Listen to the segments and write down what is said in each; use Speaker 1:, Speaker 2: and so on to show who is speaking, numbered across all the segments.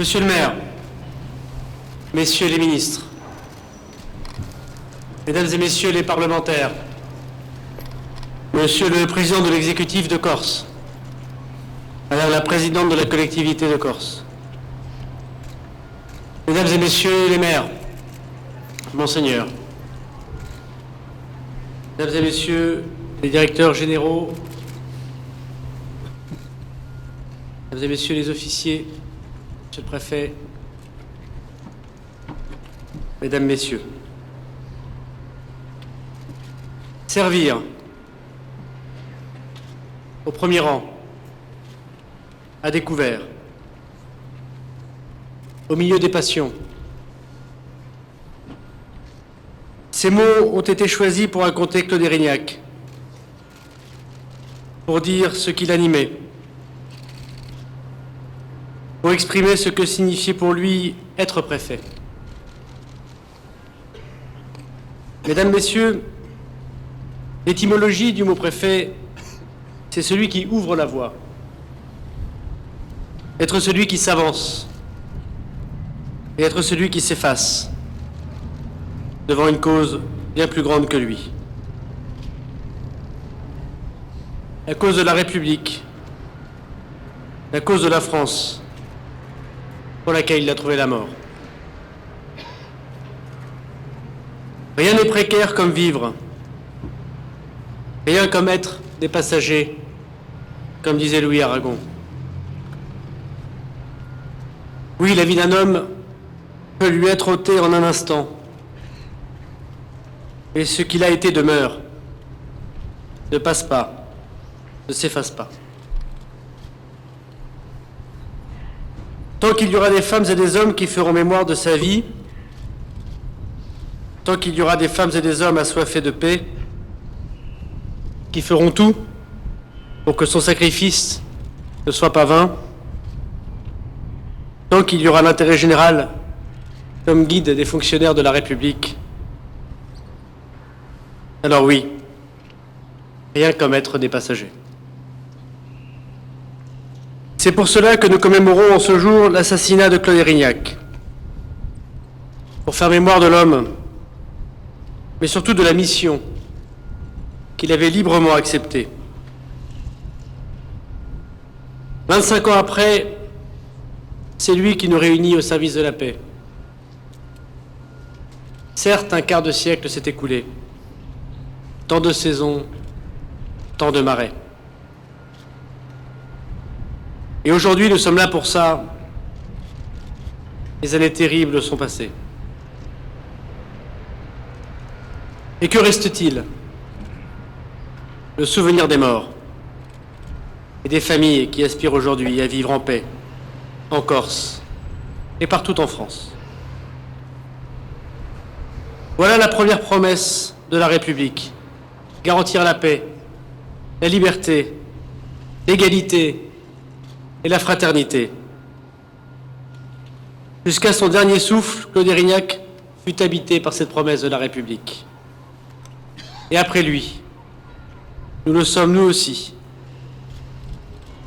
Speaker 1: Monsieur le maire, messieurs les ministres, mesdames et messieurs les parlementaires, monsieur le président de l'exécutif de Corse, madame la présidente de la collectivité de Corse, mesdames et messieurs les maires, monseigneur, mesdames et messieurs les directeurs généraux, mesdames et messieurs les officiers, monsieur le préfet, mesdames, messieurs, servir au premier rang, à découvert, au milieu des passions. Ces mots ont été choisis pour raconter Claude Érignac, pour dire ce qui l'animait, pour exprimer ce que signifiait pour lui être préfet. Mesdames, Messieurs, l'étymologie du mot préfet, c'est celui qui ouvre la voie. Être celui qui s'avance et être celui qui s'efface devant une cause bien plus grande que lui. La cause de la République, la cause de la France, pour laquelle il a trouvé la mort. Rien n'est précaire comme vivre, rien comme être des passagers, comme disait Louis Aragon. Oui, la vie d'un homme peut lui être ôtée en un instant, et ce qu'il a été demeure, ne passe pas, ne s'efface pas. Tant qu'il y aura des femmes et des hommes qui feront mémoire de sa vie, tant qu'il y aura des femmes et des hommes assoiffés de paix, qui feront tout pour que son sacrifice ne soit pas vain, tant qu'il y aura l'intérêt général comme guide des fonctionnaires de la République, alors oui, rien comme être des passagers. C'est pour cela que nous commémorons en ce jour l'assassinat de Claude Érignac, pour faire mémoire de l'homme, mais surtout de la mission qu'il avait librement acceptée. 25 ans après, c'est lui qui nous réunit au service de la paix. Certes, un quart de siècle s'est écoulé, tant de saisons, tant de marais. Et aujourd'hui, nous sommes là pour ça. Les années terribles sont passées. Et que reste-t-il? Le souvenir des morts et des familles qui aspirent aujourd'hui à vivre en paix, en Corse et partout en France. Voilà la première promesse de la République: garantir la paix, la liberté, l'égalité et la fraternité. Jusqu'à son dernier souffle, Claude Érignac fut habité par cette promesse de la République. Et après lui, nous le sommes nous aussi.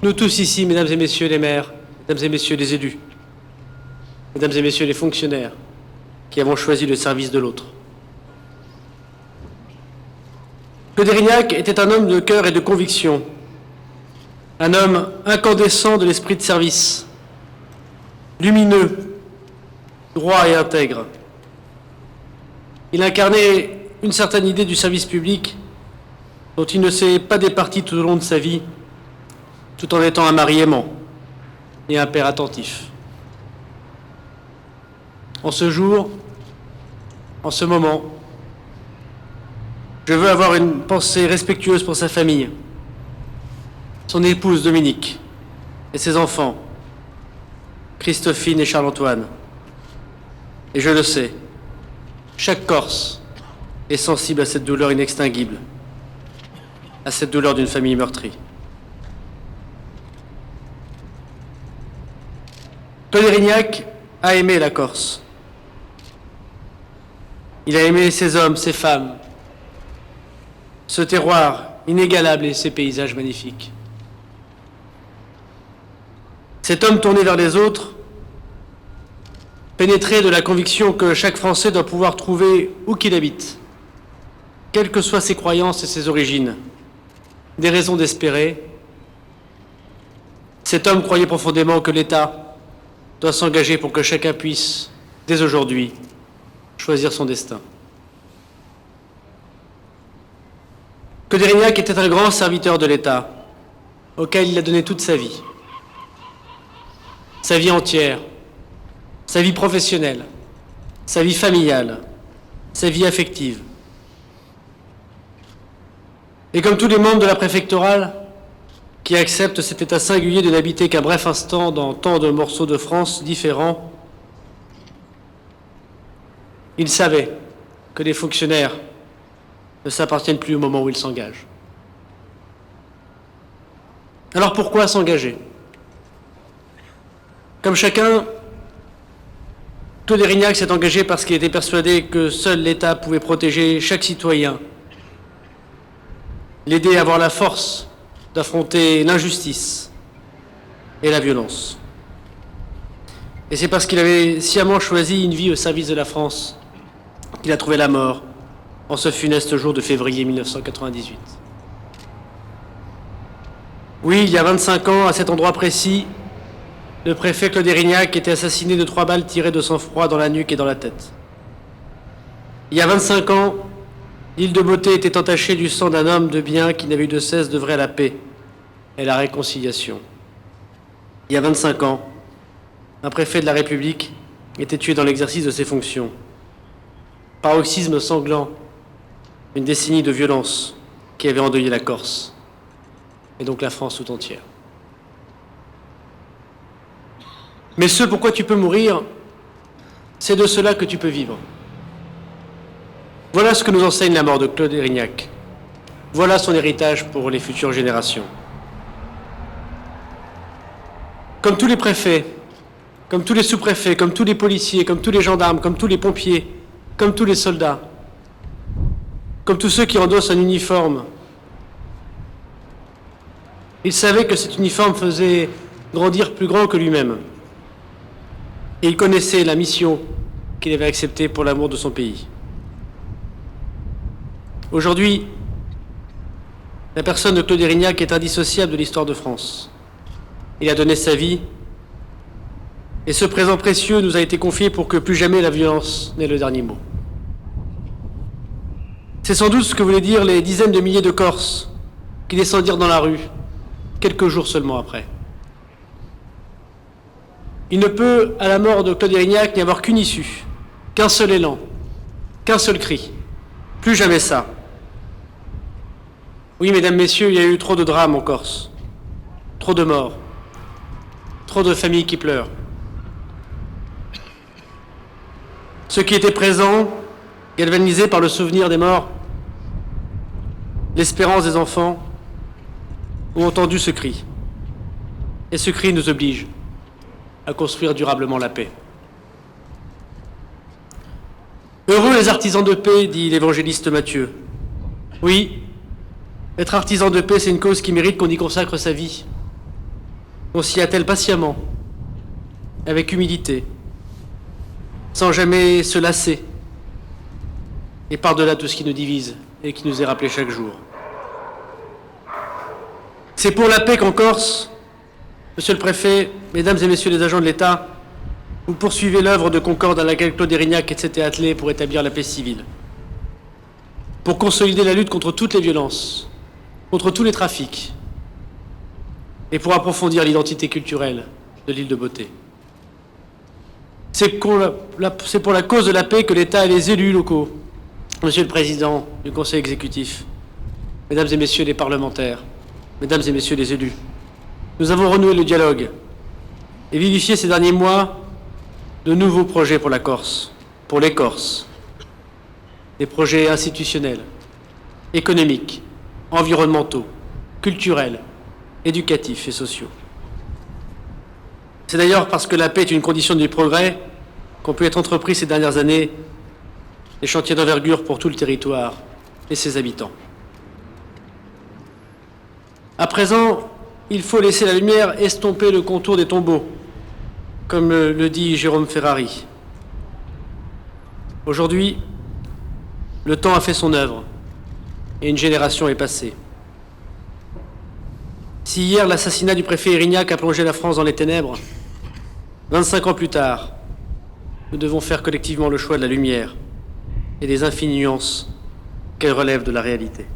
Speaker 1: Nous tous ici, mesdames et messieurs les maires, mesdames et messieurs les élus, mesdames et messieurs les fonctionnaires, qui avons choisi le service de l'autre. Claude Érignac était un homme de cœur et de conviction, un homme incandescent de l'esprit de service, lumineux, droit et intègre. Il incarnait une certaine idée du service public dont il ne s'est pas départi tout au long de sa vie, tout en étant un mari aimant et un père attentif. En ce jour, en ce moment, je veux avoir une pensée respectueuse pour sa famille, son épouse Dominique et ses enfants, Christophine et Charles-Antoine. Et je le sais, chaque Corse est sensible à cette douleur inextinguible, à cette douleur d'une famille meurtrie. Claude Érignac a aimé la Corse. Il a aimé ses hommes, ses femmes, ce terroir inégalable et ces paysages magnifiques. Cet homme tourné vers les autres pénétré de la conviction que chaque Français doit pouvoir trouver où qu'il habite, quelles que soient ses croyances et ses origines, des raisons d'espérer. Cet homme croyait profondément que l'État doit s'engager pour que chacun puisse, dès aujourd'hui, choisir son destin. Claude Érignac était un grand serviteur de l'État, auquel il a donné toute sa vie entière, sa vie professionnelle, sa vie familiale, sa vie affective. Et comme tous les membres de la préfectorale qui acceptent cet état singulier de n'habiter qu'un bref instant dans tant de morceaux de France différents, il savait que les fonctionnaires ne s'appartiennent plus au moment où ils s'engagent. Alors pourquoi s'engager? Comme chacun, Claude Érignac s'est engagé parce qu'il était persuadé que seul l'État pouvait protéger chaque citoyen, l'aider à avoir la force d'affronter l'injustice et la violence. Et c'est parce qu'il avait sciemment choisi une vie au service de la France qu'il a trouvé la mort en ce funeste jour de février 1998. Oui, il y a 25 ans, à cet endroit précis, le préfet Claude Érignac était assassiné de 3 balles tirées de sang-froid dans la nuque et dans la tête. Il y a 25 ans, l'île de Beauté était entachée du sang d'un homme de bien qui n'avait eu de cesse d'œuvrer à la paix et la réconciliation. Il y a 25 ans, un préfet de la République était tué dans l'exercice de ses fonctions. Paroxysme sanglant, une décennie de violence qui avait endeuillé la Corse, et donc la France tout entière. Mais ce pourquoi tu peux mourir, c'est de cela que tu peux vivre. Voilà ce que nous enseigne la mort de Claude Érignac. Voilà son héritage pour les futures générations. Comme tous les préfets, comme tous les sous-préfets, comme tous les policiers, comme tous les gendarmes, comme tous les pompiers, comme tous les soldats, comme tous ceux qui endossent un uniforme, il savait que cet uniforme faisait grandir plus grand que lui-même. Et il connaissait la mission qu'il avait acceptée pour l'amour de son pays. Aujourd'hui, la personne de Claude Érignac est indissociable de l'histoire de France. Il a donné sa vie, et ce présent précieux nous a été confié pour que plus jamais la violence n'ait le dernier mot. C'est sans doute ce que voulaient dire les dizaines de milliers de Corses qui descendirent dans la rue quelques jours seulement après. Il ne peut, à la mort de Claude Érignac, n'y avoir qu'une issue, qu'un seul élan, qu'un seul cri. Plus jamais ça. Oui, mesdames, messieurs, il y a eu trop de drames en Corse, trop de morts, trop de familles qui pleurent. Ceux qui étaient présents, galvanisés par le souvenir des morts, l'espérance des enfants, ont entendu ce cri. Et ce cri nous oblige à construire durablement la paix. Heureux les artisans de paix, dit l'évangéliste Matthieu. Oui, être artisan de paix, c'est une cause qui mérite qu'on y consacre sa vie. On s'y attelle patiemment, avec humilité, sans jamais se lasser, et par-delà tout ce qui nous divise et qui nous est rappelé chaque jour. C'est pour la paix qu'en Corse, Monsieur le Préfet, Mesdames et Messieurs les agents de l'État, vous poursuivez l'œuvre de concorde à laquelle Claude Érignac s'était attelé pour établir la paix civile, pour consolider la lutte contre toutes les violences, contre tous les trafics, et pour approfondir l'identité culturelle de l'île de Beauté. C'est pour la cause de la paix que l'État et les élus locaux, Monsieur le Président du Conseil exécutif, Mesdames et Messieurs les parlementaires, Mesdames et Messieurs les élus, nous avons renoué le dialogue et vivifié ces derniers mois de nouveaux projets pour la Corse, pour les Corses. Des projets institutionnels, économiques, environnementaux, culturels, éducatifs et sociaux. C'est d'ailleurs parce que la paix est une condition du progrès qu'ont pu être entrepris ces dernières années des chantiers d'envergure pour tout le territoire et ses habitants. À présent, il faut laisser la lumière estomper le contour des tombeaux, comme le dit Jérôme Ferrari. Aujourd'hui, le temps a fait son œuvre et une génération est passée. Si hier l'assassinat du préfet Erignac a plongé la France dans les ténèbres, 25 ans plus tard, nous devons faire collectivement le choix de la lumière et des infinies nuances qu'elle relève de la réalité.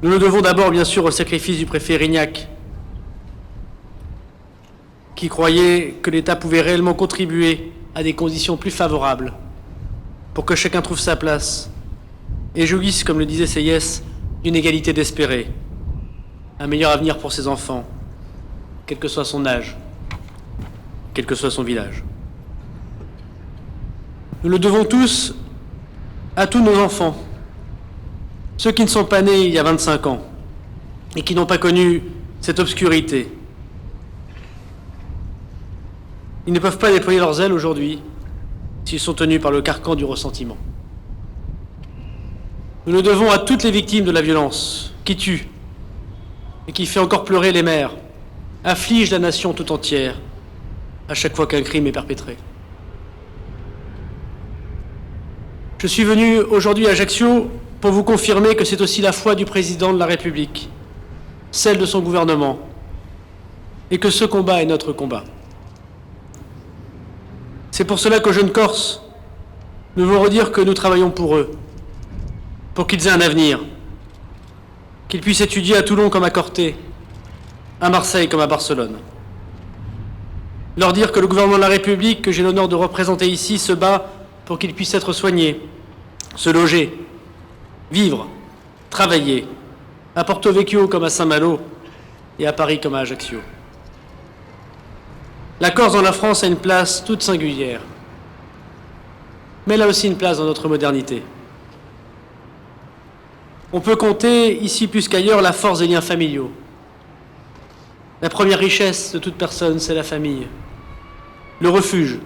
Speaker 1: Nous le devons d'abord, bien sûr, au sacrifice du préfet Erignac, qui croyait que l'État pouvait réellement contribuer à des conditions plus favorables pour que chacun trouve sa place et jouisse, comme le disait Seyès, d'une égalité d'espérer, un meilleur avenir pour ses enfants, quel que soit son âge, quel que soit son village. Nous le devons tous à tous nos enfants, ceux qui ne sont pas nés il y a 25 ans et qui n'ont pas connu cette obscurité. Ils ne peuvent pas déployer leurs ailes aujourd'hui s'ils sont tenus par le carcan du ressentiment. Nous le devons à toutes les victimes de la violence qui tue et qui fait encore pleurer les mères, afflige la nation tout entière à chaque fois qu'un crime est perpétré. Je suis venu aujourd'hui à Ajaccio pour vous confirmer que c'est aussi la foi du président de la République, celle de son gouvernement, et que ce combat est notre combat. C'est pour cela qu'aux jeunes Corses, nous voulons redire que nous travaillons pour eux, pour qu'ils aient un avenir, qu'ils puissent étudier à Toulon comme à Corté, à Marseille comme à Barcelone. Leur dire que le gouvernement de la République, que j'ai l'honneur de représenter ici, se bat pour qu'ils puissent être soignés, se loger, vivre, travailler, à Porto Vecchio comme à Saint-Malo et à Paris comme à Ajaccio. La Corse dans la France a une place toute singulière, mais elle a aussi une place dans notre modernité. On peut compter, ici plus qu'ailleurs, la force des liens familiaux. La première richesse de toute personne, c'est la famille, le refuge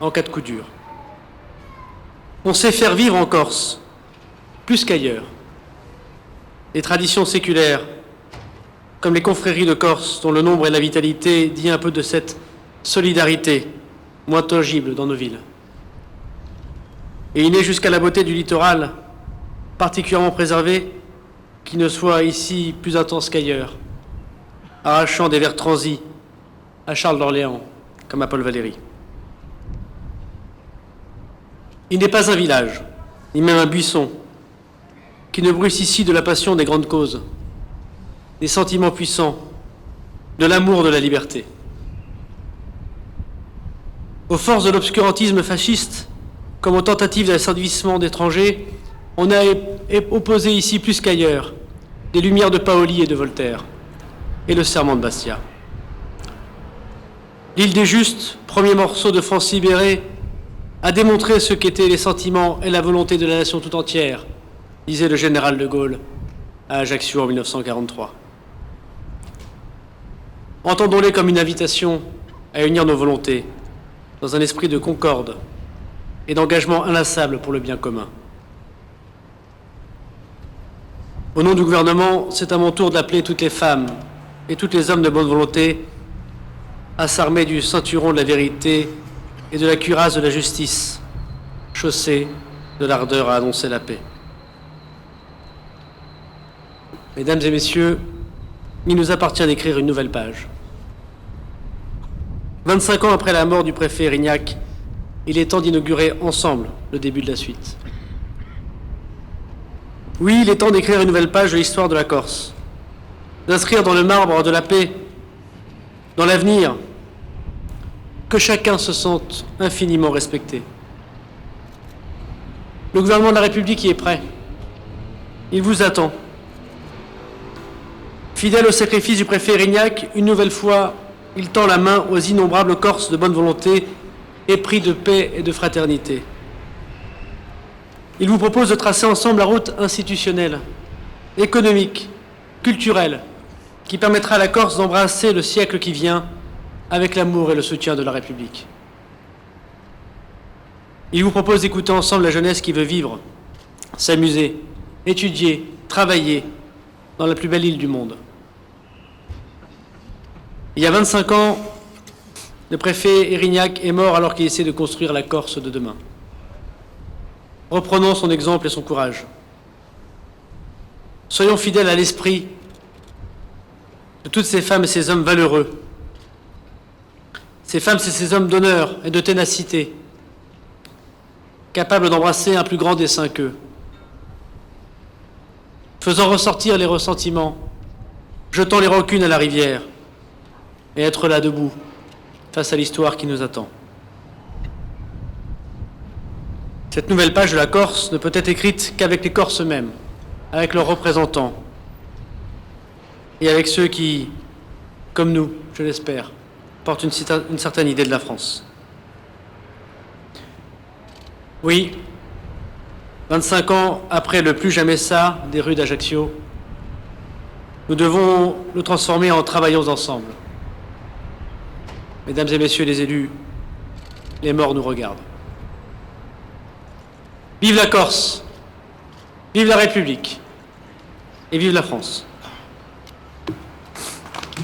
Speaker 1: en cas de coup dur. On sait faire vivre en Corse, plus qu'ailleurs, les traditions séculaires, comme les confréries de Corse, dont le nombre et la vitalité dit un peu de cette solidarité, moins tangible dans nos villes. Et il n'est jusqu'à la beauté du littoral, particulièrement préservé, qui ne soit ici plus intense qu'ailleurs, arrachant des vers transis à Charles d'Orléans, comme à Paul Valéry. Il n'est pas un village, ni même un buisson, qui ne bruisse ici de la passion des grandes causes, des sentiments puissants, de l'amour de la liberté. Aux forces de l'obscurantisme fasciste, comme aux tentatives d'asservissement d'étrangers, on a opposé ici plus qu'ailleurs les lumières de Paoli et de Voltaire et le serment de Bastia. L'île des Justes, premier morceau de France libérée, a démontré ce qu'étaient les sentiments et la volonté de la nation tout entière, disait le général de Gaulle à Ajaccio en 1943. Entendons-les comme une invitation à unir nos volontés dans un esprit de concorde et d'engagement inlassable pour le bien commun. Au nom du gouvernement, c'est à mon tour d'appeler toutes les femmes et tous les hommes de bonne volonté à s'armer du ceinturon de la vérité et de la cuirasse de la justice, chaussée de l'ardeur à annoncer la paix. Mesdames et messieurs, il nous appartient d'écrire une nouvelle page. 25 ans après la mort du préfet Erignac, il est temps d'inaugurer ensemble le début de la suite. Oui, il est temps d'écrire une nouvelle page de l'histoire de la Corse, d'inscrire dans le marbre de la paix, dans l'avenir, que chacun se sente infiniment respecté. Le gouvernement de la République y est prêt. Il vous attend. Fidèle au sacrifice du préfet Erignac, une nouvelle fois, il tend la main aux innombrables Corses de bonne volonté, épris de paix et de fraternité. Il vous propose de tracer ensemble la route institutionnelle, économique, culturelle, qui permettra à la Corse d'embrasser le siècle qui vient avec l'amour et le soutien de la République. Il vous propose d'écouter ensemble la jeunesse qui veut vivre, s'amuser, étudier, travailler dans la plus belle île du monde. Il y a 25 ans, le préfet Erignac est mort alors qu'il essaie de construire la Corse de demain. Reprenons son exemple et son courage. Soyons fidèles à l'esprit de toutes ces femmes et ces hommes valeureux. Ces femmes et ces hommes d'honneur et de ténacité, capables d'embrasser un plus grand dessein qu'eux, faisant ressortir les ressentiments, jetant les rancunes à la rivière et être là debout face à l'histoire qui nous attend. Cette nouvelle page de la Corse ne peut être écrite qu'avec les Corses eux-mêmes, avec leurs représentants et avec ceux qui, comme nous, je l'espère, portent une certaine idée de la France. Oui, 25 ans après le plus jamais ça des rues d'Ajaccio, nous devons nous transformer en travaillons ensemble. Mesdames et messieurs les élus, les morts nous regardent. Vive la Corse, vive la République et vive la France.